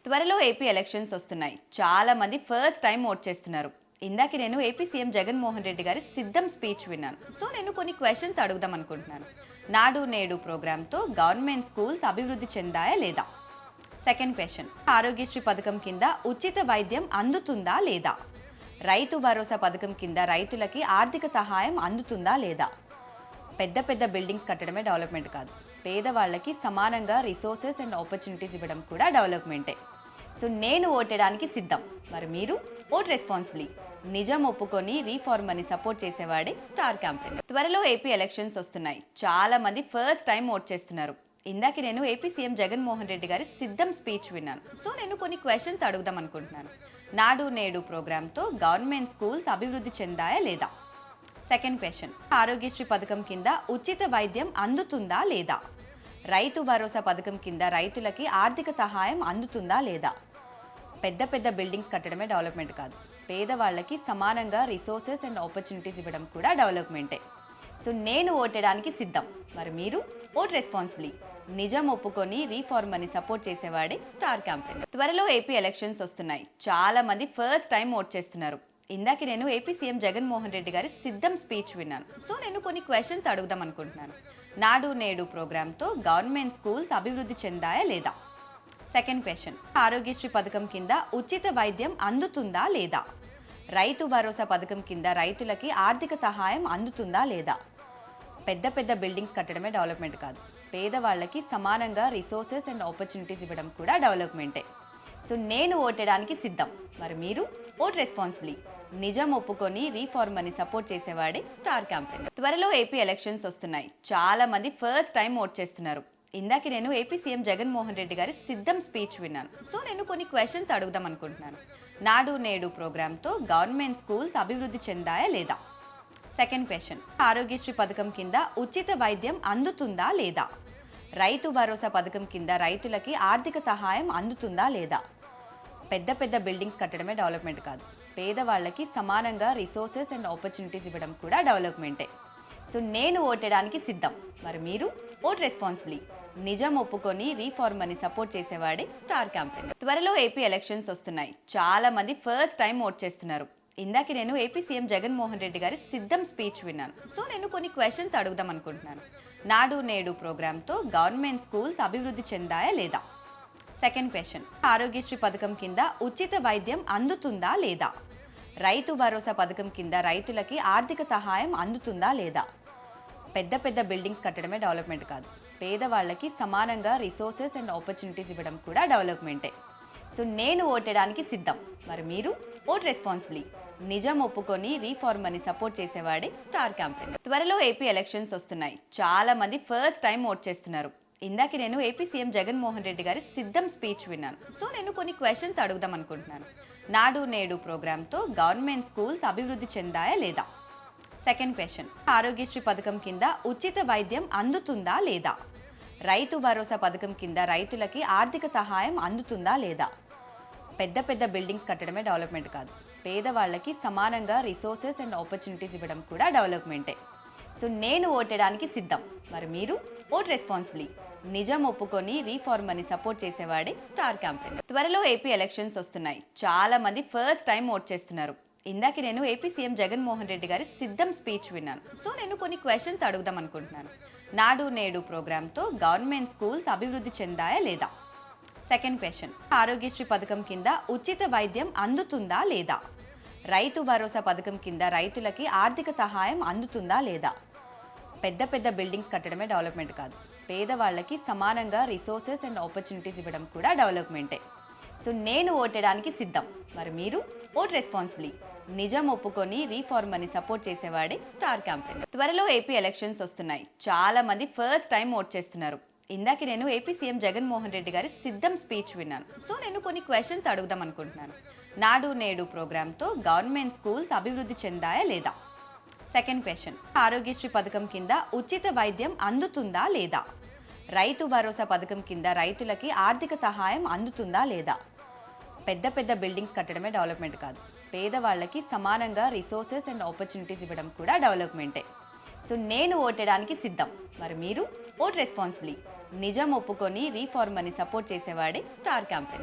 త్వరలో AP elections వస్తున్నాయి. చాలా మంది ఫస్ట్ టైం ఓట్ చేస్తున్నారు. ఇందాక నేను ఏపీ సీఎం జగన్మోహన్ రెడ్డి గారి సిద్ధం స్పీచ్ విన్నాను. సో నేను కొన్ని క్వశ్చన్స్ అడుగుదాం అనుకుంటున్నాను. నాడు నేడు ప్రోగ్రాంతో గవర్నమెంట్ స్కూల్స్ అభివృద్ధి చెందాయా లేదా? సెకండ్ క్వశ్చన్, ఆరోగ్యశ్రీ పథకం కింద ఉచిత వైద్యం అందుతుందా లేదా? రైతు భరోసా పథకం కింద రైతులకి ఆర్థిక సహాయం అందుతుందా లేదా? పెద్ద పెద్ద బిల్డింగ్స్ కట్టడమే డెవలప్మెంట్ కాదు, పేదవాళ్ళకి సమానంగా రిసోర్సెస్ అండ్ ఆపర్చునిటీస్ ఇవ్వడం కూడా డెవలప్మెంటే. సో నేను ఓటేయడానికి సిద్ధం. మరి మీరు? Vote responsibly. నిజం ఒప్పుకొని రీఫార్మ్ అని సపోర్ట్ చేసేవాడే స్టార్ క్యాంపెయిన్. త్వరలో ఏపీ ఎలక్షన్స్ వస్తున్నాయి. చాలా మంది ఫస్ట్ టైం ఓట్ చేస్తున్నారు. ఇందాక నేను ఏపీ సీఎం జగన్మోహన్ రెడ్డి గారి సిద్ధం స్పీచ్ విన్నాను. సో నేను కొన్ని క్వశ్చన్స్ అడుగుదాం అనుకుంటున్నాను. నాడు నేడు ప్రోగ్రాంతో గవర్నమెంట్ స్కూల్స్ అభివృద్ధి చెందాయా లేదా? సెకండ్ క్వశ్చన్, ఆరోగ్యశ్రీ పథకం కింద ఉచిత వైద్యం అందుతుందా లేదా? రైతు భరోసా పథకం కింద రైతులకి ఆర్థిక సహాయం అందుతుందా లేదా? పెద్ద పెద్ద బిల్డింగ్స్ కట్టడమే డెవలప్మెంట్ కాదు, పేదవాళ్ళకి సమానంగా రిసోర్సెస్ అండ్ ఆపర్చునిటీస్ ఇవ్వడం కూడా డెవలప్మెంటే. సో నేను ఓటేయడానికి సిద్ధం. మరి మీరు? Vote responsibly. నిజం ఒప్పుకొని రీఫార్మ్ అని సపోర్ట్ చేసేవాడే స్టార్ క్యాంపెయిన్. త్వరలో ఏపీ ఎలక్షన్స్ వస్తున్నాయి. చాలా మంది ఫస్ట్ టైం ఓట్ చేస్తున్నారు. ఇందాక నేను ఏపీ సీఎం జగన్మోహన్ రెడ్డి గారి సిద్ధం స్పీచ్ విన్నాను. సో నేను కొన్ని క్వశ్చన్స్ అడుగుదాం అనుకుంటున్నాను. నాడు నేడు ప్రోగ్రాంతో గవర్నమెంట్ స్కూల్స్ అభివృద్ధి చెందాయా లేదా? సెకండ్ క్వశ్చన్, ఆరోగ్యశ్రీ పథకం కింద ఉచిత వైద్యం అందుతుందా లేదా? రైతు భరోసా పథకం కింద రైతులకి ఆర్థిక సహాయం అందుతుందా లేదా? పెద్ద పెద్ద బిల్డింగ్స్ కట్టడమే డెవలప్మెంట్ కాదు, పేదవాళ్ళకి సమానంగా రిసోర్సెస్ అండ్ ఆపర్చునిటీస్ ఇవ్వడం కూడా డెవలప్మెంటే. సో నేను ఓటేయడానికి సిద్ధం. మరి మీరు? Vote responsibly. నిజం ఒప్పుకొని రీఫార్మ్ అని సపోర్ట్ చేసేవాడే స్టార్ క్యాంపెయిన్. త్వరలో ఏపీ ఎలక్షన్స్ వస్తున్నాయి. చాలా మంది ఫస్ట్ టైం ఓట్ చేస్తున్నారు. ఇందాక నేను ఏపీ సీఎం జగన్మోహన్ రెడ్డి గారి సిద్ధం స్పీచ్ విన్నాను. సో నేను కొన్ని క్వశ్చన్స్ అడుగుదాం అనుకుంటున్నాను. నాడు నేడు ప్రోగ్రాంతో గవర్నమెంట్ స్కూల్స్ అభివృద్ధి చెందాయా లేదా? సెకండ్ క్వశ్చన్, ఆరోగ్యశ్రీ పథకం కింద ఉచిత వైద్యం అందుతుందా లేదా? రైతు భరోసా పథకం కింద రైతులకి ఆర్థిక సహాయం అందుతుందా లేదా? పెద్ద పెద్ద బిల్డింగ్స్ కట్టడమే డెవలప్మెంట్ కాదు, పేదవాళ్ళకి సమానంగా రిసోర్సెస్ అండ్ ఆపర్చునిటీస్ ఇవ్వడం కూడా డెవలప్మెంటే. సో నేను ఓటేయడానికి సిద్ధం. మరి మీరు? Vote responsibly. నిజం ఒప్పుకొని రీఫార్మ్ అని సపోర్ట్ చేసేవాడే స్టార్ క్యాంపెయిన్. త్వరలో ఏపీ ఎలక్షన్స్ వస్తున్నాయి. చాలా మంది ఫస్ట్ టైం ఓట్ చేస్తున్నారు. ఇందాక నేను ఏపీ సీఎం జగన్మోహన్ రెడ్డి గారి సిద్ధం స్పీచ్ విన్నాను. సో నేను కొన్ని క్వశ్చన్స్ అడుగుదాం అనుకుంటున్నాను. నాడు నేడు ప్రోగ్రాంతో గవర్నమెంట్ స్కూల్స్ అభివృద్ధి చెందాయా లేదా? సెకండ్ క్వశ్చన్, ఆరోగ్యశ్రీ పథకం కింద ఉచిత వైద్యం అందుతుందా లేదా? రైతు భరోసా పథకం కింద రైతులకి ఆర్థిక సహాయం అందుతుందా లేదా? పెద్ద పెద్ద బిల్డింగ్స్ కట్టడమే డెవలప్మెంట్ కాదు, పేదవాళ్ళకి సమానంగా రిసోర్సెస్ అండ్ ఆపర్చునిటీస్ ఇవ్వడం కూడా డెవలప్మెంటే. సో నేను ఓటేయడానికి సిద్ధం. మరి మీరు? Vote responsibly. నిజం ఒప్పుకొని రీఫార్మ్ అని సపోర్ట్ చేసేవాడే స్టార్ క్యాంపెయిన్. త్వరలో ఏపీ ఎలక్షన్స్ వస్తున్నాయి. చాలా మంది ఫస్ట్ టైం ఓట్ చేస్తున్నారు. ఇందాక నేను ఏపీ సీఎం జగన్మోహన్ రెడ్డి గారి సిద్ధం స్పీచ్ విన్నాను. సో నేను కొన్ని క్వశ్చన్స్ అడుగుదాం అనుకుంటున్నాను. నాడు నేడు ప్రోగ్రాంతో గవర్నమెంట్ స్కూల్స్ అభివృద్ధి చెందాయా లేదా? సెకండ్ క్వశ్చన్, ఆరోగ్యశ్రీ పథకం కింద ఉచిత వైద్యం అందుతుందా లేదా? రైతు భరోసా పథకం కింద రైతులకి ఆర్థిక సహాయం అందుతుందా లేదా? పెద్ద పెద్ద బిల్డింగ్స్ కట్టడమే డెవలప్మెంట్ కాదు, పేదవాళ్ళకి సమానంగా రిసోర్సెస్ అండ్ ఆపర్చునిటీస్ ఇవ్వడం కూడా డెవలప్మెంటే. సో నేను ఓటేయడానికి సిద్ధం. మరి మీరు? Vote responsibly. నిజం ఒప్పుకొని రీఫార్మ్ అని సపోర్ట్ చేసేవాడే స్టార్ క్యాంపెయిన్. త్వరలో ఏపీ ఎలక్షన్స్ వస్తున్నాయి. చాలా మంది ఫస్ట్ టైం ఓట్ చేస్తున్నారు. ఇందాక నేను ఏపీ సీఎం జగన్మోహన్ రెడ్డి గారి సిద్ధం స్పీచ్ విన్నాను. సో నేను కొన్ని క్వశ్చన్స్ అడుగుదాం అనుకుంటున్నాను. నాడు నేడు ప్రోగ్రాంతో గవర్నమెంట్ స్కూల్స్ అభివృద్ధి చెందాయా లేదా? సెకండ్ క్వశ్చన్, ఆరోగ్యశ్రీ పథకం కింద ఉచిత వైద్యం అందుతుందా లేదా? రైతు భరోసా పథకం కింద రైతులకి ఆర్థిక సహాయం అందుతుందా లేదా? పెద్ద పెద్ద బిల్డింగ్స్ కట్టడమే డెవలప్మెంట్ కాదు, పేదవాళ్ళకి సమానంగా రిసోర్సెస్ అండ్ ఆపర్చునిటీస్ ఇవ్వడం కూడా డెవలప్మెంటే. సో నేను ఓటేయడానికి సిద్ధం. మరి మీరు? Vote responsibly. నిజం ఒప్పుకొని రీఫార్మ్ అని సపోర్ట్ చేసేవాడే స్టార్ క్యాంపెయిన్. త్వరలో ఏపీ ఎలక్షన్స్ వస్తున్నాయి. చాలా మంది ఫస్ట్ టైం ఓట్ చేస్తున్నారు. ఇందాక నేను ఏపీ సీఎం జగన్మోహన్ రెడ్డి గారి సిద్ధం స్పీచ్ విన్నాను. సో నేను కొన్ని క్వశ్చన్స్ అడుగుదాం అనుకుంటున్నాను. నాడు నేడు ప్రోగ్రాంతో గవర్నమెంట్ స్కూల్స్ అభివృద్ధి చెందాయా లేదా? సెకండ్ క్వశ్చన్, ఆరోగ్యశ్రీ పథకం కింద ఉచిత వైద్యం అందుతుందా లేదా? రైతు భరోసా పథకం కింద రైతులకి ఆర్థిక సహాయం అందుతుందా లేదా? పెద్ద పెద్ద బిల్డింగ్స్ కట్టడమే డెవలప్మెంట్ కాదు, పేదవాళ్ళకి సమానంగా రిసోర్సెస్ అండ్ ఆపర్చునిటీస్ ఇవ్వడం కూడా డెవలప్మెంటే. సో నేను ఓటేయడానికి సిద్ధం. మరి మీరు? Vote responsibly. నిజం ఒప్పుకొని రీఫార్మ్ అని సపోర్ట్ చేసేవాడే స్టార్ క్యాంపెయిన్.